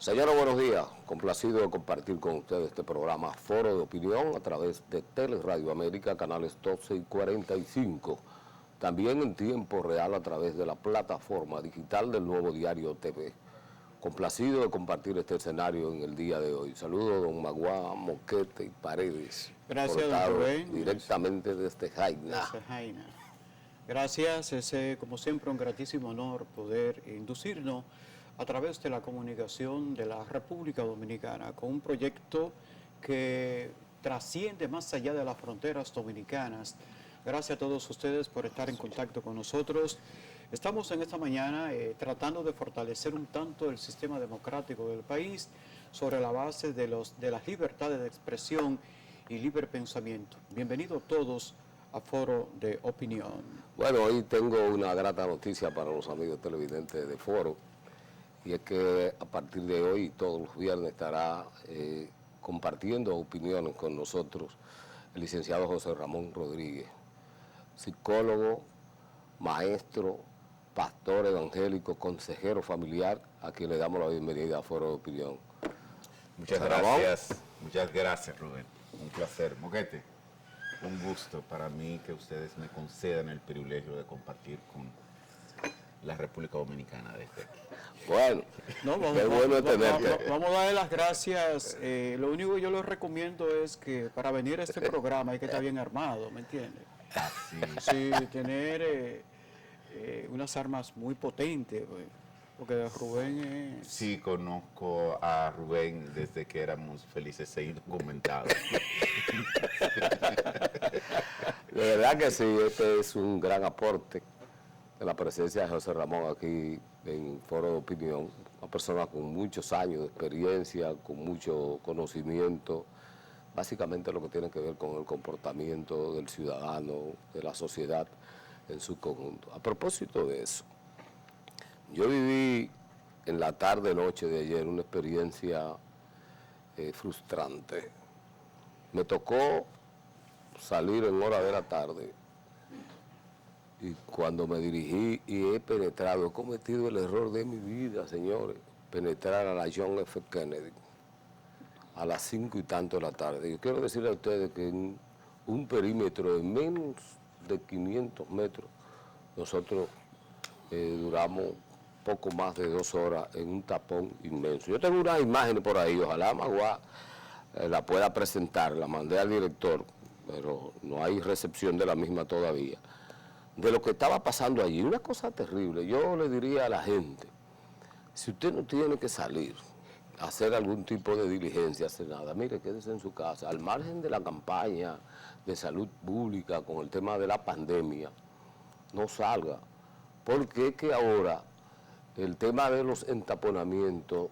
Señores, buenos días. Complacido de compartir con ustedes este programa Foro de Opinión a través de Teleradio América, canales 12 y 45. También en tiempo real a través de la plataforma digital del Nuevo Diario TV. Complacido de compartir este escenario en el día de hoy. Saludos a don Maguá, Moquete y Paredes. Gracias, don Rubén. Directamente desde Jaina. Desde Jaina. Gracias, es como siempre un gratísimo honor poder inducirnos a través de la comunicación de la República Dominicana con un proyecto que trasciende más allá de las fronteras dominicanas. Gracias a todos ustedes por estar en contacto con nosotros. Estamos en esta mañana tratando de fortalecer un tanto el sistema democrático del país sobre la base de las libertades de expresión y libre pensamiento. Bienvenidos todos a Foro de Opinión. Bueno, hoy tengo una grata noticia para los amigos televidentes de Foro, y es que a partir de hoy, todos los viernes, estará compartiendo opiniones con nosotros el licenciado José Ramón Rodríguez, psicólogo, maestro, pastor evangélico, consejero familiar, a quien le damos la bienvenida a Foro de Opinión. Muchas gracias, Rubén. Un placer. Moquete, un gusto para mí que ustedes me concedan el privilegio de compartir con la República Dominicana desde aquí. Bueno, qué bueno tenerte. Vamos a darle las gracias. Lo único que yo les recomiendo es que para venir a este programa hay que estar bien armado, ¿me entiendes? Sí, tener unas armas muy potentes, porque Rubén es... Sí, conozco a Rubén desde que éramos felices e indocumentados. De verdad que sí, este es un gran aporte de la presencia de José Ramón aquí en Foro de Opinión, una persona con muchos años de experiencia, con mucho conocimiento, básicamente lo que tiene que ver con el comportamiento del ciudadano, de la sociedad en su conjunto. A propósito de eso, yo viví en la tarde-noche de ayer una experiencia frustrante. Me tocó salir en hora de la tarde, y cuando me dirigí y he penetrado, he cometido el error de mi vida, señores, penetrar a la John F. Kennedy a las 5 y tanto de la tarde. Yo quiero decirle a ustedes que en un perímetro de menos de 500 metros, nosotros duramos poco más de 2 horas en un tapón inmenso. Yo tengo unas imágenes por ahí, ojalá Maguá la pueda presentar, la mandé al director, pero no hay recepción de la misma todavía, de lo que estaba pasando allí. Una cosa terrible. Yo le diría a la gente, si usted no tiene que salir a hacer algún tipo de diligencia, hacer nada, mire, quédese en su casa, al margen de la campaña de salud pública con el tema de la pandemia, no salga, porque es que ahora el tema de los entaponamientos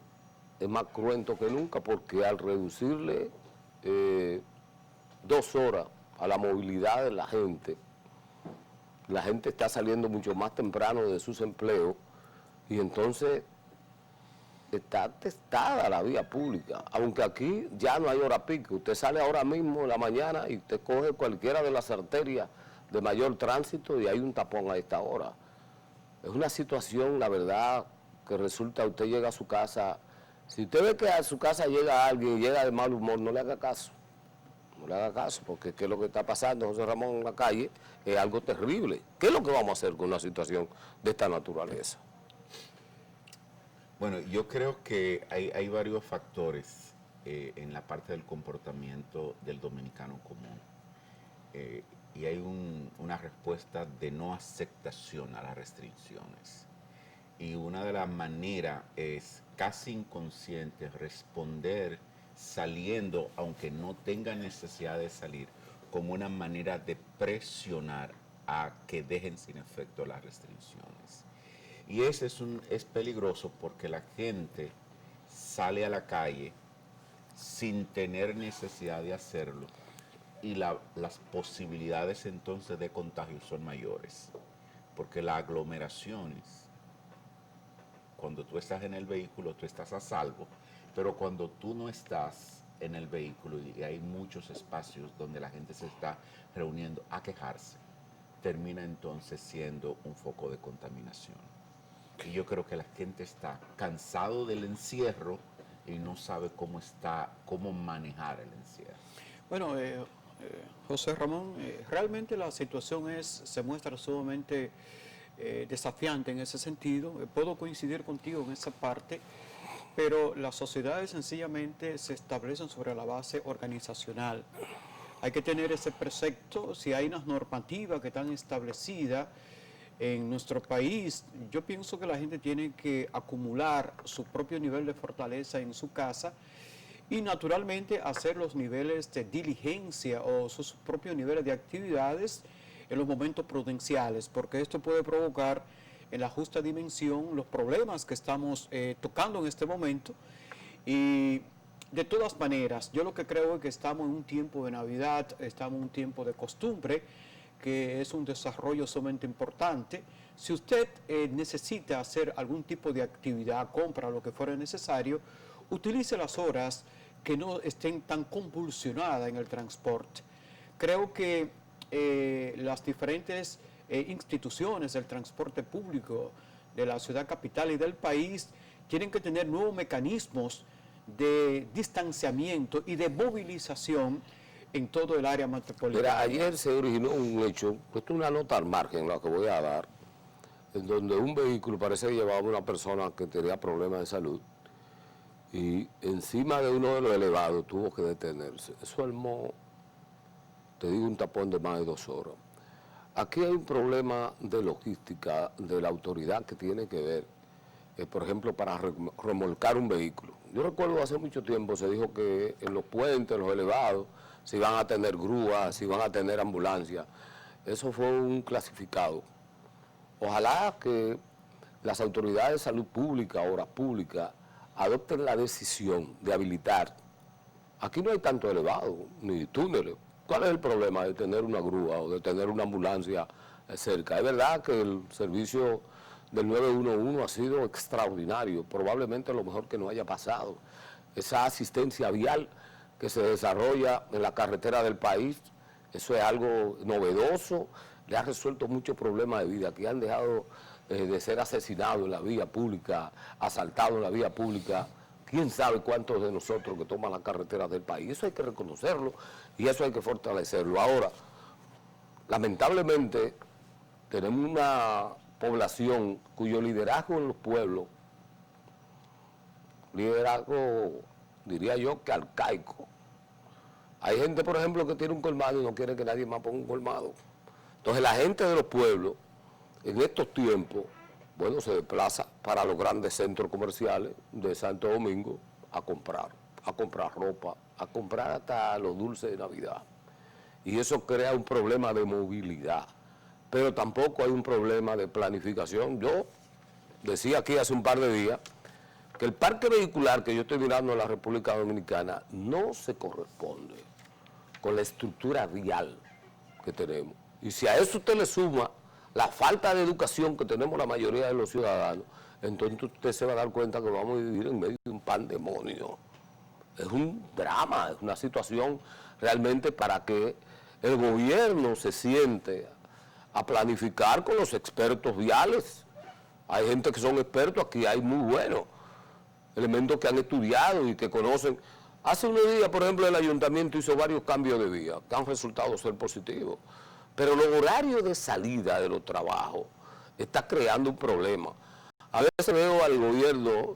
es más cruento que nunca, porque al reducirle 2 horas a la movilidad de la gente está saliendo mucho más temprano de sus empleos, y entonces está atestada la vía pública, aunque aquí ya no hay hora pico. Usted sale ahora mismo en la mañana y usted coge cualquiera de las arterias de mayor tránsito y hay un tapón a esta hora. Es una situación, la verdad, que resulta, usted llega a su casa, si usted ve que a su casa llega alguien y llega de mal humor, no le haga caso. No le haga caso, porque ¿qué es lo que está pasando, José Ramón, en la calle? Es algo terrible. ¿Qué es lo que vamos a hacer con una situación de esta naturaleza? Bueno, yo creo que hay varios factores en la parte del comportamiento del dominicano común. Y hay una respuesta de no aceptación a las restricciones. Y una de las maneras es casi inconsciente responder saliendo, aunque no tenga necesidad de salir, como una manera de presionar a que dejen sin efecto las restricciones. Y ese es peligroso porque la gente sale a la calle sin tener necesidad de hacerlo, y las posibilidades entonces de contagio son mayores, porque las aglomeraciones, cuando tú estás en el vehículo, tú estás a salvo, pero cuando tú no estás en el vehículo y hay muchos espacios donde la gente se está reuniendo a quejarse, termina entonces siendo un foco de contaminación. Y yo creo que la gente está cansado del encierro, y no sabe cómo manejar el encierro. Bueno, José Ramón, realmente la situación se muestra sumamente desafiante en ese sentido. Puedo coincidir contigo en esa parte, pero las sociedades sencillamente se establecen sobre la base organizacional. Hay que tener ese precepto, si hay unas normativas que están establecidas en nuestro país, yo pienso que la gente tiene que acumular su propio nivel de fortaleza en su casa y naturalmente hacer los niveles de diligencia o sus propios niveles de actividades en los momentos prudenciales, porque esto puede provocar en la justa dimensión los problemas que estamos tocando en este momento. Y de todas maneras, yo lo que creo es que estamos en un tiempo de Navidad, estamos en un tiempo de costumbre, que es un desarrollo sumamente importante. Si usted necesita hacer algún tipo de actividad, compra, lo que fuera necesario, utilice las horas que no estén tan convulsionadas en el transporte. Creo que las diferentes instituciones del transporte público de la ciudad capital y del país tienen que tener nuevos mecanismos de distanciamiento y de movilización en todo el área metropolitana. Mira, ayer se originó un hecho, esto es una nota al margen la que voy a dar, en donde un vehículo parece que llevaba a una persona que tenía problemas de salud y encima de uno de los elevados tuvo que detenerse. Eso armó, te digo, un tapón de más de 2 horas. Aquí hay un problema de logística de la autoridad que tiene que ver, por ejemplo, para remolcar un vehículo. Yo recuerdo hace mucho tiempo se dijo que en los puentes, los elevados, si van a tener grúas, si van a tener ambulancias. Eso fue un clasificado. Ojalá que las autoridades de salud pública, obras públicas, adopten la decisión de habilitar. Aquí no hay tanto elevado, ni túneles. ¿Cuál es el problema de tener una grúa o de tener una ambulancia cerca? Es verdad que el servicio del 911 ha sido extraordinario, probablemente lo mejor que nos haya pasado. Esa asistencia vial que se desarrolla en la carretera del país, eso es algo novedoso, le ha resuelto muchos problemas de vida que han dejado de ser asesinados en la vía pública, asaltados en la vía pública. ¿Quién sabe cuántos de nosotros que toman las carreteras del país? Eso hay que reconocerlo y eso hay que fortalecerlo. Ahora, lamentablemente, tenemos una población cuyo liderazgo en los pueblos, liderazgo, diría yo, que arcaico. Hay gente, por ejemplo, que tiene un colmado y no quiere que nadie más ponga un colmado. Entonces la gente de los pueblos, en estos tiempos, bueno, se desplaza para los grandes centros comerciales de Santo Domingo a comprar ropa, a comprar hasta los dulces de Navidad. Y eso crea un problema de movilidad, pero tampoco hay un problema de planificación. Yo decía aquí hace un par de días que el parque vehicular que yo estoy mirando en la República Dominicana no se corresponde con la estructura vial que tenemos. Y si a eso usted le suma la falta de educación que tenemos la mayoría de los ciudadanos, entonces usted se va a dar cuenta que vamos a vivir en medio de un pandemonio. Es un drama, es una situación realmente para que el gobierno se siente a planificar con los expertos viales. Hay gente que son expertos, aquí hay muy buenos elementos que han estudiado y que conocen. Hace unos días, por ejemplo, el ayuntamiento hizo varios cambios de vía que han resultado ser positivos. Pero los horarios de salida de los trabajos está creando un problema. A veces veo al gobierno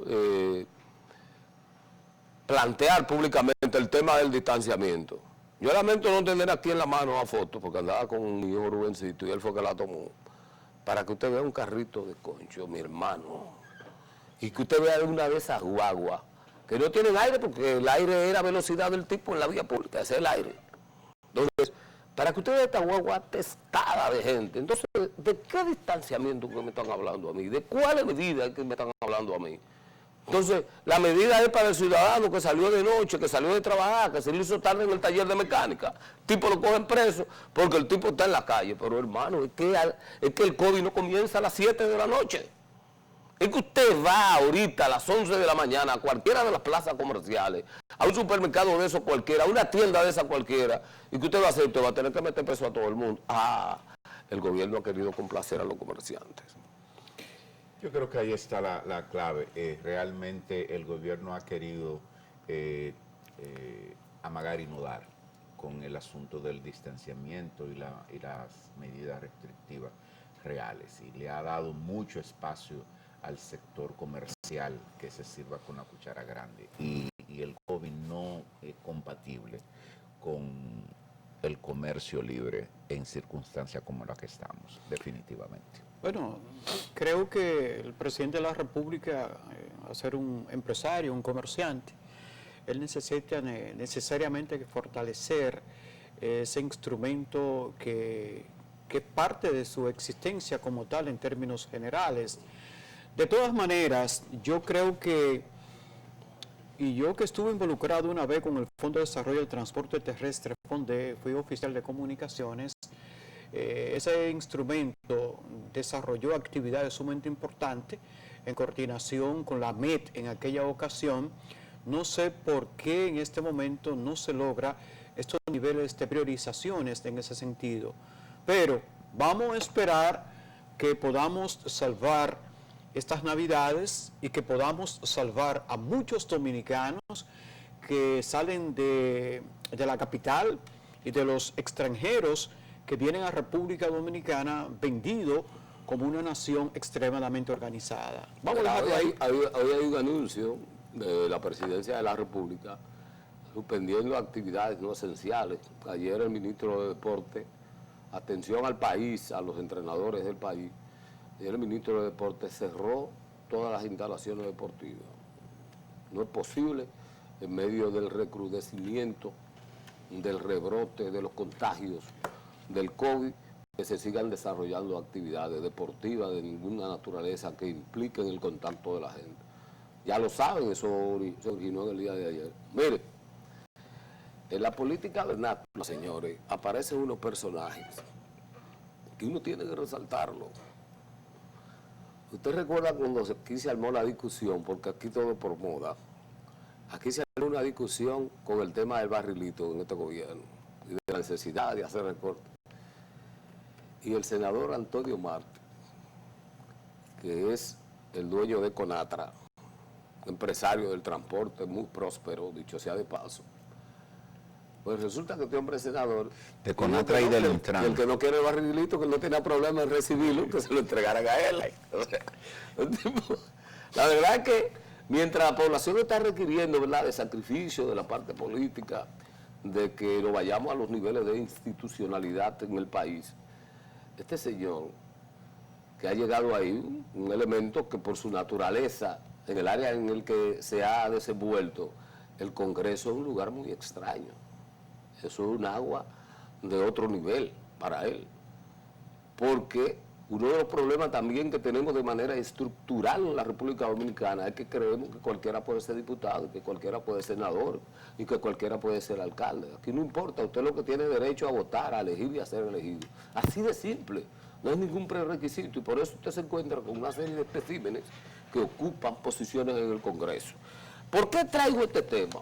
plantear públicamente el tema del distanciamiento. Yo lamento no tener aquí en la mano la foto, porque andaba con mi hijo Rubencito y él fue que la tomó, para que usted vea un carrito de concho, mi hermano, y que usted vea una de esas guaguas que no tienen aire, porque el aire era velocidad del tipo en la vía pública, ese es el aire. Entonces, para que usted vea esta guagua atestada de gente. Entonces, ¿de qué distanciamiento que me están hablando a mí? ¿De cuáles medidas que me están hablando a mí? Entonces, la medida es para el ciudadano que salió de noche, que salió de trabajar, que se le hizo tarde en el taller de mecánica. El tipo lo cogen preso porque el tipo está en la calle. Pero hermano, es que el COVID no comienza a las 7 de la noche. Es que usted va ahorita a las 11 de la mañana a cualquiera de las plazas comerciales, a un supermercado de eso cualquiera, a una tienda de esa cualquiera, y que usted va a hacer, usted va a tener que meter preso a todo el mundo. El gobierno ha querido complacer a los comerciantes. Yo creo que ahí está la clave. Realmente el gobierno ha querido amagar y no dar con el asunto del distanciamiento y las medidas restrictivas reales, y le ha dado mucho espacio al sector comercial que se sirva con la cuchara grande, y el COVID no es compatible con el comercio libre en circunstancias como la que estamos, definitivamente. Bueno, creo que el presidente de la República, a ser un empresario, un comerciante, él necesita necesariamente fortalecer ese instrumento que es parte de su existencia como tal en términos generales. De todas maneras, yo creo que, y yo que estuve involucrado una vez con el Fondo de Desarrollo del Transporte Terrestre, fui oficial de comunicaciones, ese instrumento desarrolló actividades sumamente importantes en coordinación con la MET en aquella ocasión. No sé por qué en este momento no se logra estos niveles de priorizaciones en ese sentido, pero vamos a esperar que podamos salvar estas Navidades y que podamos salvar a muchos dominicanos que salen de la capital y de los extranjeros que vienen a República Dominicana vendido como una nación extremadamente organizada. Vamos a dejarlo ahí. Hoy hay un anuncio de la Presidencia de la República suspendiendo actividades no esenciales. Ayer el ministro de Deporte, atención al país, a los entrenadores del país, ayer el ministro de Deporte cerró todas las instalaciones deportivas. No es posible, en medio del recrudecimiento, del rebrote, de los contagios del COVID, que se sigan desarrollando actividades deportivas de ninguna naturaleza que impliquen el contacto de la gente. Ya lo saben, eso se originó en el día de ayer. Mire, en la política vernácula, señores, aparecen unos personajes que uno tiene que resaltarlo. Usted recuerda cuando aquí se armó la discusión, porque aquí todo es por moda, aquí se armó una discusión con el tema del barrilito en este gobierno y de la necesidad de hacer recortes. Y el senador Antonio Marte, que es el dueño de Conatra, empresario del transporte muy próspero, dicho sea de paso, pues resulta que este hombre es senador de Conatra y del Intran. Y el que no quiere el barrilito, que no tenía problema en recibirlo, que se lo entregaran a él. O sea, la verdad es que mientras la población está requiriendo, ¿verdad?, de sacrificio de la parte política, de que nos vayamos a los niveles de institucionalidad en el país, este señor que ha llegado ahí, un elemento que por su naturaleza, en el área en el que se ha desenvuelto, el Congreso es un lugar muy extraño. Eso es un agua de otro nivel para él. Porque uno de los problemas también que tenemos de manera estructural en la República Dominicana es que creemos que cualquiera puede ser diputado, que cualquiera puede ser senador y que cualquiera puede ser alcalde. Aquí no importa, usted lo que tiene derecho a votar, a elegir y a ser elegido. Así de simple, no es ningún prerequisito, y por eso usted se encuentra con una serie de especímenes que ocupan posiciones en el Congreso. ¿Por qué traigo este tema?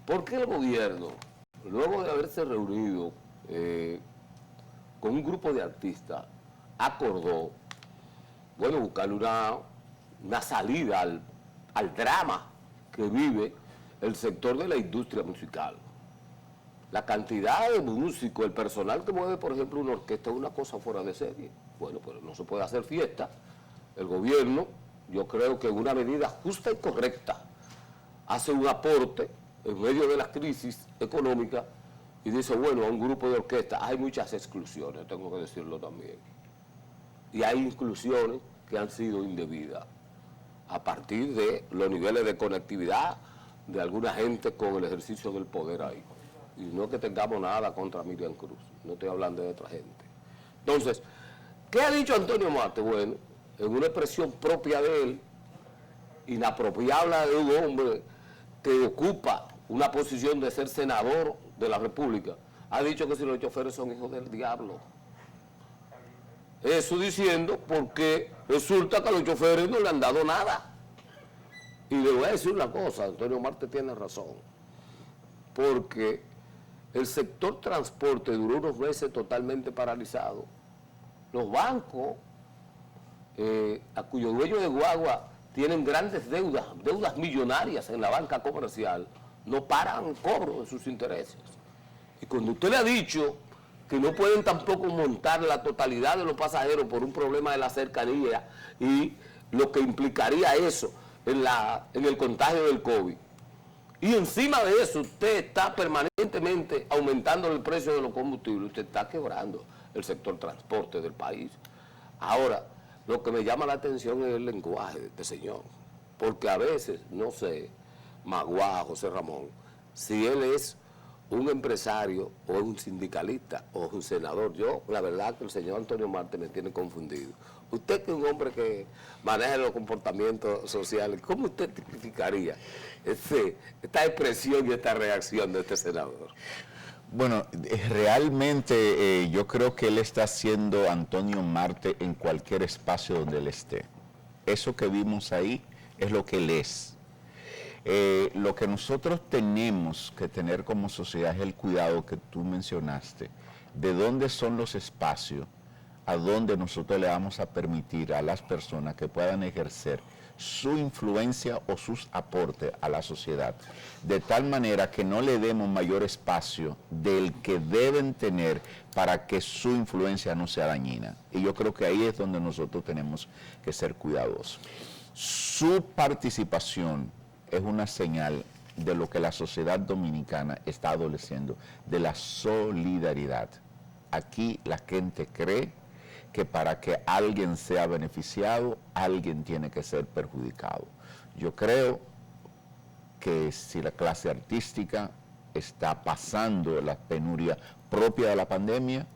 Porque el gobierno, luego de haberse reunido con un grupo de artistas, acordó, bueno, buscarle una salida al drama que vive el sector de la industria musical. La cantidad de músicos, el personal que mueve, por ejemplo, una orquesta es una cosa fuera de serie. Bueno, pero no se puede hacer fiesta. El gobierno, yo creo que en una medida justa y correcta, hace un aporte en medio de la crisis económica y dice, bueno, a un grupo de orquestas hay muchas exclusiones, tengo que decirlo también. Y hay inclusiones que han sido indebidas a partir de los niveles de conectividad de alguna gente con el ejercicio del poder ahí. Y no que tengamos nada contra Miriam Cruz, no estoy hablando de otra gente. Entonces, ¿qué ha dicho Antonio Marte? Bueno, en una expresión propia de él, inapropiable de un hombre que ocupa una posición de ser senador de la República, ha dicho que si los choferes son hijos del diablo. Eso diciendo porque resulta que a los choferes no le han dado nada. Y le voy a decir una cosa, Antonio Marte tiene razón, porque el sector transporte duró unos meses totalmente paralizado. Los bancos a cuyos dueños de guagua tienen grandes deudas millonarias en la banca comercial, no paran cobro de sus intereses. Y cuando usted le ha dicho que no pueden tampoco montar la totalidad de los pasajeros por un problema de la cercanía y lo que implicaría eso en el contagio del COVID, y encima de eso usted está permanentemente aumentando el precio de los combustibles, usted está quebrando el sector transporte del país. Ahora, lo que me llama la atención es el lenguaje de este señor, porque a veces, no sé, Magua, José Ramón, si él es un empresario o es un sindicalista o es un senador. Yo, la verdad que el señor Antonio Marte me tiene confundido. Usted que es un hombre que maneja los comportamientos sociales, ¿cómo usted tipificaría esta expresión y esta reacción de este senador? Bueno, realmente yo creo que él está siendo Antonio Marte en cualquier espacio donde él esté. Eso que vimos ahí es lo que él es. Lo que nosotros tenemos que tener como sociedad es el cuidado que tú mencionaste, de dónde son los espacios a donde nosotros le vamos a permitir a las personas que puedan ejercer su influencia o sus aportes a la sociedad, de tal manera que no le demos mayor espacio del que deben tener para que su influencia no sea dañina. Y yo creo que ahí es donde nosotros tenemos que ser cuidadosos. Su participación es una señal de lo que la sociedad dominicana está adoleciendo, de la solidaridad. Aquí la gente cree que para que alguien sea beneficiado, alguien tiene que ser perjudicado. Yo creo que si la clase artística está pasando la penuria propia de la pandemia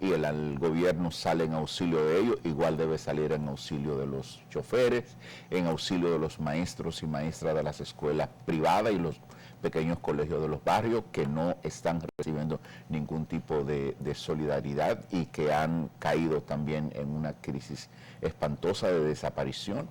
y el gobierno sale en auxilio de ellos, igual debe salir en auxilio de los choferes, en auxilio de los maestros y maestras de las escuelas privadas y los pequeños colegios de los barrios que no están recibiendo ningún tipo de solidaridad y que han caído también en una crisis espantosa de desaparición.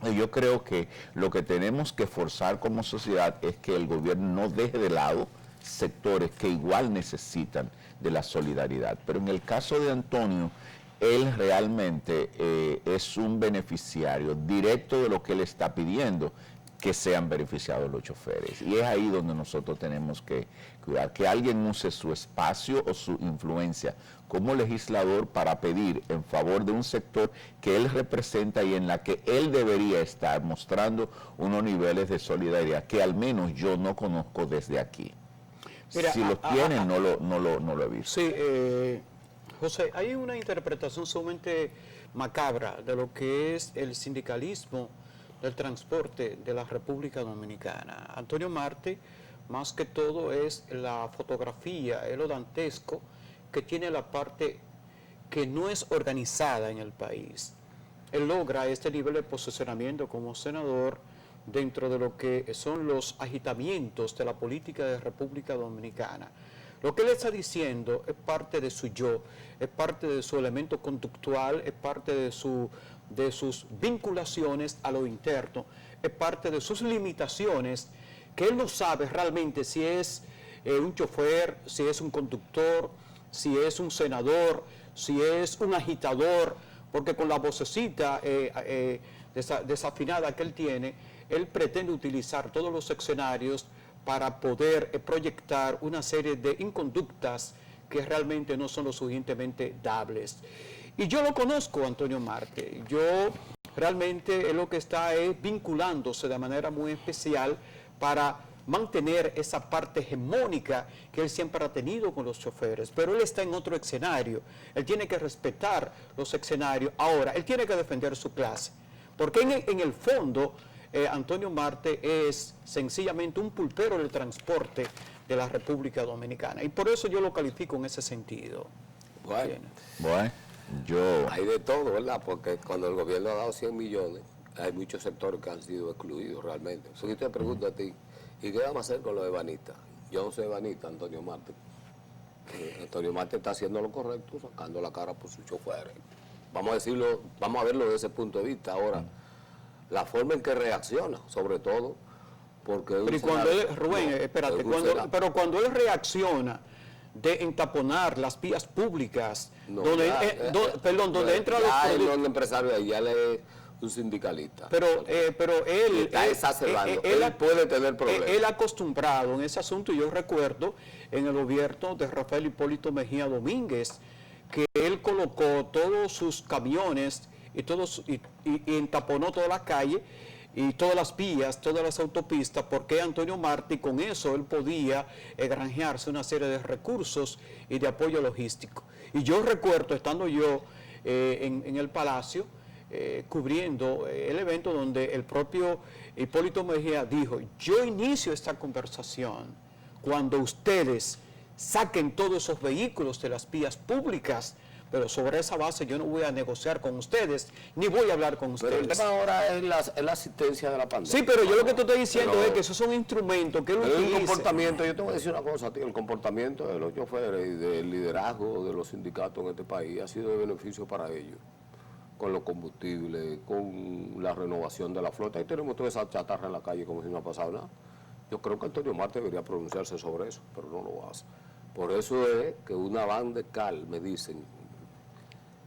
Y yo creo que lo que tenemos que forzar como sociedad es que el gobierno no deje de lado sectores que igual necesitan de la solidaridad. Pero en el caso de Antonio, él realmente es un beneficiario directo de lo que él está pidiendo, que sean beneficiados los choferes. Y es ahí donde nosotros tenemos que cuidar, que alguien use su espacio o su influencia como legislador para pedir en favor de un sector que él representa y en la que él debería estar mostrando unos niveles de solidaridad que al menos yo no conozco desde aquí. Mira, si los tienen, no lo he visto. Sí, José, hay una interpretación sumamente macabra de lo que es el sindicalismo del transporte de la República Dominicana. Antonio Marte, más que todo, es la fotografía, es lo dantesco que tiene la parte que no es organizada en el país. Él logra este nivel de posicionamiento como senador dentro de lo que son los agitamientos de la política de República Dominicana. Lo que él está diciendo es parte de su yo, es parte de su elemento conductual, es parte de sus vinculaciones a lo interno, es parte de sus limitaciones, que él no sabe realmente si es un chofer, si es un conductor, si es un senador, si es un agitador, porque con la vocecita desafinada que él tiene, él pretende utilizar todos los escenarios para poder proyectar una serie de inconductas que realmente no son lo suficientemente dables. Y yo lo conozco, Antonio Marte. Yo realmente lo que está es vinculándose de manera muy especial para mantener esa parte hegemónica que él siempre ha tenido con los choferes. Pero él está en otro escenario. Él tiene que respetar los escenarios. Ahora, él tiene que defender su clase. Porque en el fondo, Antonio Marte es sencillamente un pulpero del transporte de la República Dominicana. Y por eso yo lo califico en ese sentido. Bueno, hay de todo, ¿verdad? Porque cuando el gobierno ha dado 100 millones, hay muchos sectores que han sido excluidos realmente. Si te pregunto a ti, ¿y qué vamos a hacer con los ebanistas? Yo no soy ebanista, Antonio Marte. Antonio Marte está haciendo lo correcto, sacando la cara por sus choferes. Vamos a decirlo, vamos a verlo desde ese punto de vista. Ahora, la forma en que reacciona, sobre todo, porque... Pero cuando él, Rubén, espérate, pero cuando él reacciona de entaponar las vías públicas, No, donde, ya, donde entran los ya él no productos. es un empresario, ya él es un sindicalista. Pero él está exacerbando. Él puede tener problemas. Él acostumbrado en ese asunto, y yo recuerdo en el gobierno de Rafael Hipólito Mejía Domínguez, que él colocó todos sus camiones y entaponó toda la calle y todas las vías, todas las autopistas, porque Antonio Martí con eso él podía granjearse una serie de recursos y de apoyo logístico. Y yo recuerdo, estando yo en el Palacio, cubriendo el evento donde el propio Hipólito Mejía dijo, yo inicio esta conversación cuando ustedes saquen todos esos vehículos de las vías públicas, pero sobre esa base yo no voy a negociar con ustedes, ni voy a hablar con ustedes. Pero el tema ahora es la asistencia de la pandemia. Sí, pero yo lo que te estoy diciendo es que esos son instrumentos que él utiliza. El comportamiento, yo te voy a decir una cosa a ti, el comportamiento de los choferes y del liderazgo de los sindicatos en este país ha sido de beneficio para ellos, con los combustibles, con la renovación de la flota. Ahí tenemos toda esa chatarra en la calle como si no ha pasado nada. Yo creo que Antonio Marte debería pronunciarse sobre eso, pero no lo hace. Por eso es que una van de cal, me dicen,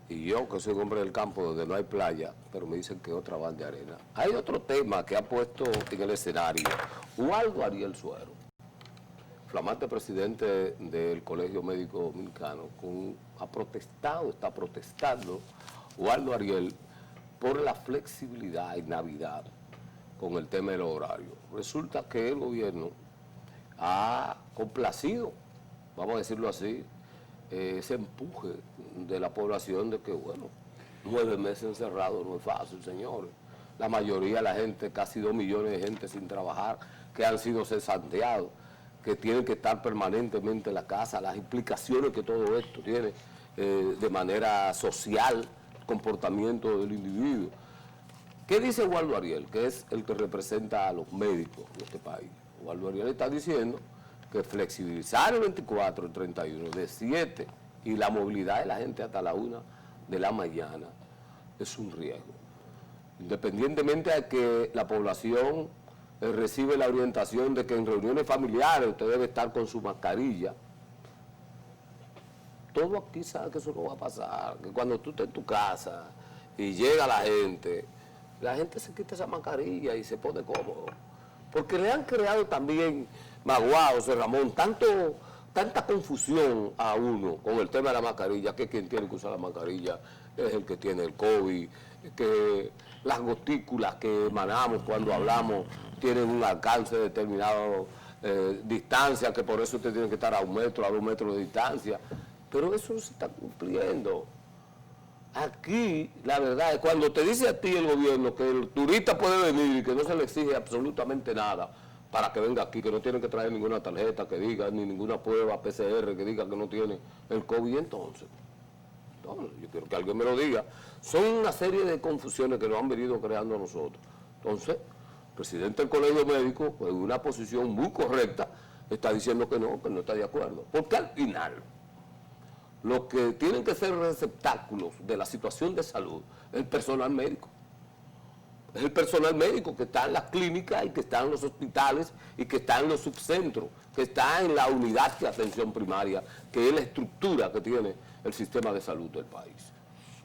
y yo que soy un hombre del campo donde no hay playa, pero me dicen que otra van de arena. Hay otro tema que ha puesto en el escenario Waldo Ariel Suero, flamante presidente del Colegio Médico Dominicano, está protestando Waldo Ariel por la flexibilidad y Navidad con el tema del horario. Resulta que el gobierno ha complacido, vamos a decirlo así, ese empuje de la población de que, bueno, 9 meses encerrados no es fácil, señores. La mayoría de la gente, casi 2 millones de gente sin trabajar, que han sido cesanteados, que tienen que estar permanentemente en la casa, las implicaciones que todo esto tiene de manera social, comportamiento del individuo. ¿Qué dice Waldo Ariel, que es el que representa a los médicos de este país? Waldo Ariel está diciendo que flexibilizar el 24, el 31, de 7 y la movilidad de la gente hasta la 1 de la mañana es un riesgo. Independientemente de que la población recibe la orientación de que en reuniones familiares usted debe estar con su mascarilla, todo aquí sabe que eso no va a pasar, que cuando tú estés en tu casa y llega la gente se quita esa mascarilla y se pone cómodo. Porque le han creado también, Maguao, José Ramón, tanta confusión a uno con el tema de la mascarilla, que quien tiene que usar la mascarilla es el que tiene el COVID, que las gotículas que emanamos cuando hablamos tienen un alcance determinado, distancia, que por eso usted tiene que estar a 1 metro, a 2 metros de distancia. Pero eso no se está cumpliendo. Aquí, la verdad, es cuando te dice a ti el gobierno que el turista puede venir y que no se le exige absolutamente nada para que venga aquí, que no tiene que traer ninguna tarjeta que diga, ni ninguna prueba PCR que diga que no tiene el COVID, entonces yo quiero que alguien me lo diga. Son una serie de confusiones que nos han venido creando a nosotros. Entonces, el presidente del Colegio Médico, en una posición muy correcta, está diciendo que no está de acuerdo. Porque al final, los que tienen que ser receptáculos de la situación de salud es el personal médico. Es el personal médico que está en las clínicas y que está en los hospitales y que está en los subcentros, que está en la unidad de atención primaria, que es la estructura que tiene el sistema de salud del país.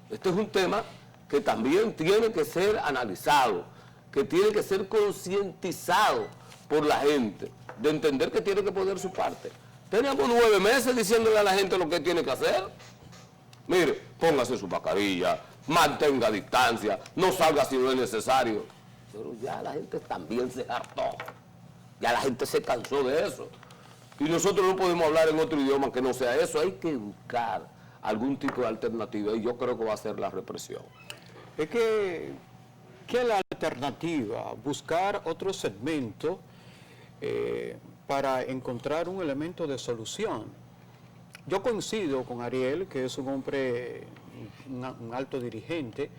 Este es un tema que también tiene que ser analizado, que tiene que ser concientizado por la gente, de entender que tiene que poner su parte. Teníamos 9 meses diciéndole a la gente lo que tiene que hacer. Mire, póngase su mascarilla, mantenga distancia, no salga si no es necesario. Pero ya la gente también se hartó. Ya la gente se cansó de eso. Y nosotros no podemos hablar en otro idioma que no sea eso. Hay que buscar algún tipo de alternativa y yo creo que va a ser la represión. Es que, ¿qué es la alternativa? Buscar otro segmento para encontrar un elemento de solución. Yo coincido con Ariel, que es un hombre, un alto dirigente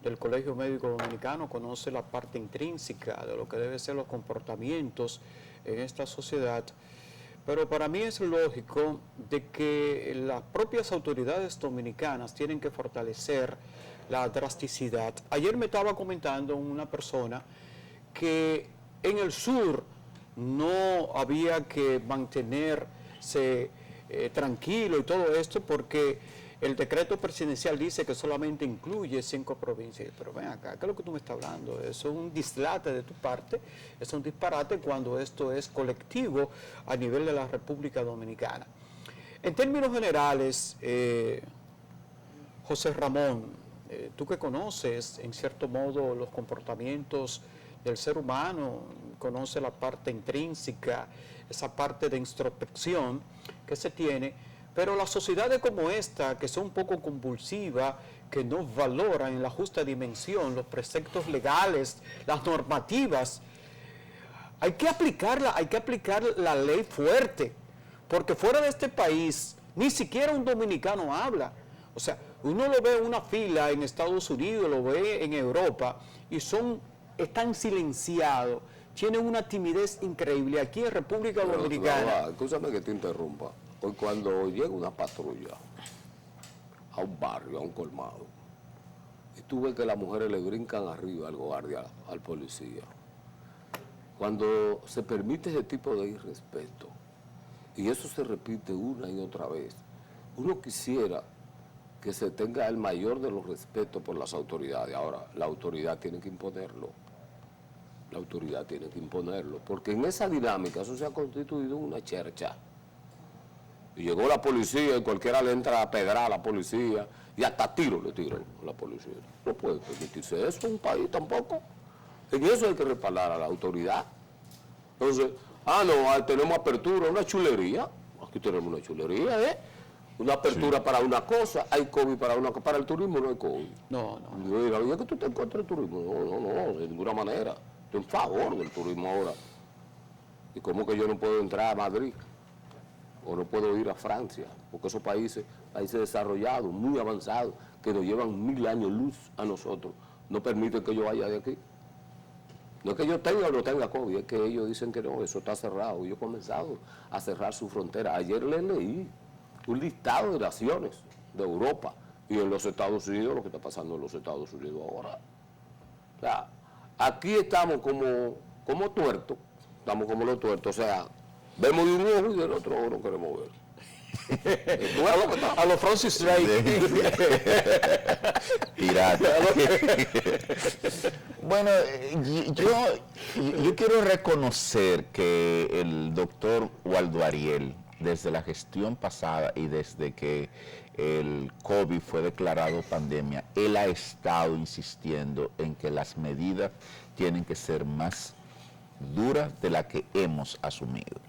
del Colegio Médico Dominicano, conoce la parte intrínseca de lo que deben ser los comportamientos en esta sociedad, pero para mí es lógico de que las propias autoridades dominicanas tienen que fortalecer la drasticidad. Ayer me estaba comentando una persona que en el sur no había que mantenerse tranquilo y todo esto, porque el decreto presidencial dice que solamente incluye 5 provincias. Pero ven acá, ¿qué es lo que tú me estás hablando? Eso es un dislate de tu parte, es un disparate cuando esto es colectivo a nivel de la República Dominicana. En términos generales, José Ramón, tú que conoces en cierto modo los comportamientos del ser humano, conoces la parte intrínseca, esa parte de introspección que se tiene, pero las sociedades como esta, que son un poco convulsivas, que no valoran en la justa dimensión los preceptos legales, las normativas, hay que aplicar la ley fuerte, porque fuera de este país ni siquiera un dominicano habla. O sea, uno lo ve en una fila en Estados Unidos, lo ve en Europa, y están silenciados, tienen una timidez increíble. Aquí en República Dominicana... Escúchame que te interrumpa. Hoy cuando llega una patrulla a un barrio, a un colmado, y tú ves que las mujeres le brincan arriba al guardia, al policía, cuando se permite ese tipo de irrespeto, y eso se repite una y otra vez, uno quisiera que se tenga el mayor de los respetos por las autoridades. Ahora, la autoridad tiene que imponerlo. La autoridad tiene que imponerlo, porque en esa dinámica eso se ha constituido una chercha. Y llegó la policía y cualquiera le entra a pedrar a la policía y hasta tiro le tiran a la policía. No puede permitirse eso en un país tampoco. En eso hay que respaldar a la autoridad. Entonces, no, tenemos apertura, una chulería. Aquí tenemos una chulería, ¿eh? Una apertura para una cosa, hay COVID para una cosa. Para el turismo no hay COVID. No. Mira, ¿y es que tú te encuentras el turismo? No, de ninguna manera. Estoy en favor del turismo ahora. ¿Y cómo que yo no puedo entrar a Madrid? O no puedo ir a Francia, porque esos países desarrollados, muy avanzados, que nos llevan 1000 años luz a nosotros, no permiten que yo vaya de aquí. No es que yo tenga o no tenga COVID, es que ellos dicen que no, eso está cerrado. Ellos han comenzado a cerrar su frontera. Ayer les leí un listado de naciones de Europa y en los Estados Unidos, lo que está pasando en los Estados Unidos ahora. O sea, aquí estamos como tuertos, estamos como los tuertos, o sea, vemos de un ojo y del otro ojo no queremos ver. A los Francis Drake. Pirata. Bueno, yo quiero reconocer que el doctor Waldo Ariel, desde la gestión pasada y desde que el COVID fue declarado pandemia, él ha estado insistiendo en que las medidas tienen que ser más duras de las que hemos asumido.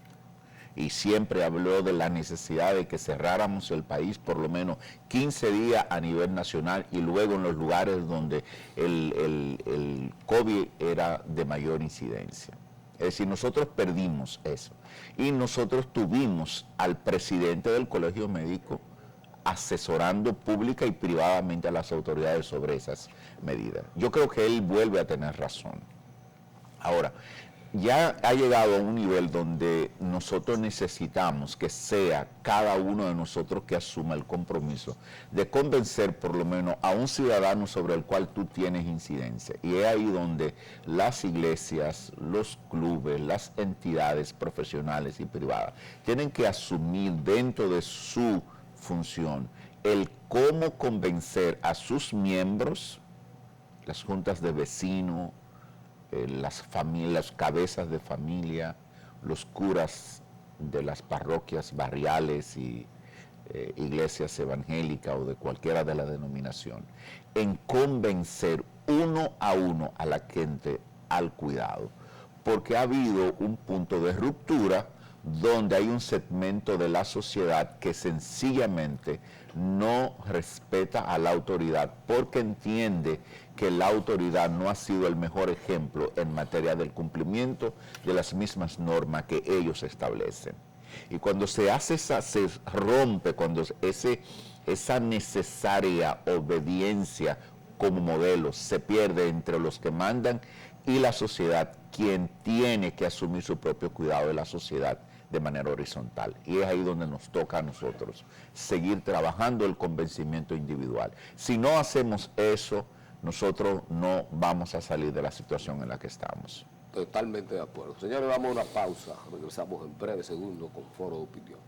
Y siempre habló de la necesidad de que cerráramos el país por lo menos 15 días a nivel nacional y luego en los lugares donde el COVID era de mayor incidencia. Es decir, nosotros perdimos eso. Y nosotros tuvimos al presidente del Colegio Médico asesorando pública y privadamente a las autoridades sobre esas medidas. Yo creo que él vuelve a tener razón. Ahora, ya ha llegado a un nivel donde nosotros necesitamos que sea cada uno de nosotros que asuma el compromiso de convencer por lo menos a un ciudadano sobre el cual tú tienes incidencia. Y es ahí donde las iglesias, los clubes, las entidades profesionales y privadas tienen que asumir dentro de su función el cómo convencer a sus miembros, las juntas de vecinos, las familias, cabezas de familia, los curas de las parroquias barriales y iglesias evangélicas o de cualquiera de la denominación, en convencer uno a uno a la gente al cuidado, porque ha habido un punto de ruptura donde hay un segmento de la sociedad que sencillamente no respeta a la autoridad porque entiende que la autoridad no ha sido el mejor ejemplo en materia del cumplimiento de las mismas normas que ellos establecen. Y cuando se hace se rompe, cuando esa necesaria obediencia como modelo se pierde entre los que mandan y la sociedad, quien tiene que asumir su propio cuidado de la sociedad de manera horizontal. Y es ahí donde nos toca a nosotros seguir trabajando el convencimiento individual. Si no hacemos eso, nosotros no vamos a salir de la situación en la que estamos. Totalmente de acuerdo. Señores, vamos a una pausa. Regresamos en breve segundo con Foro de Opinión.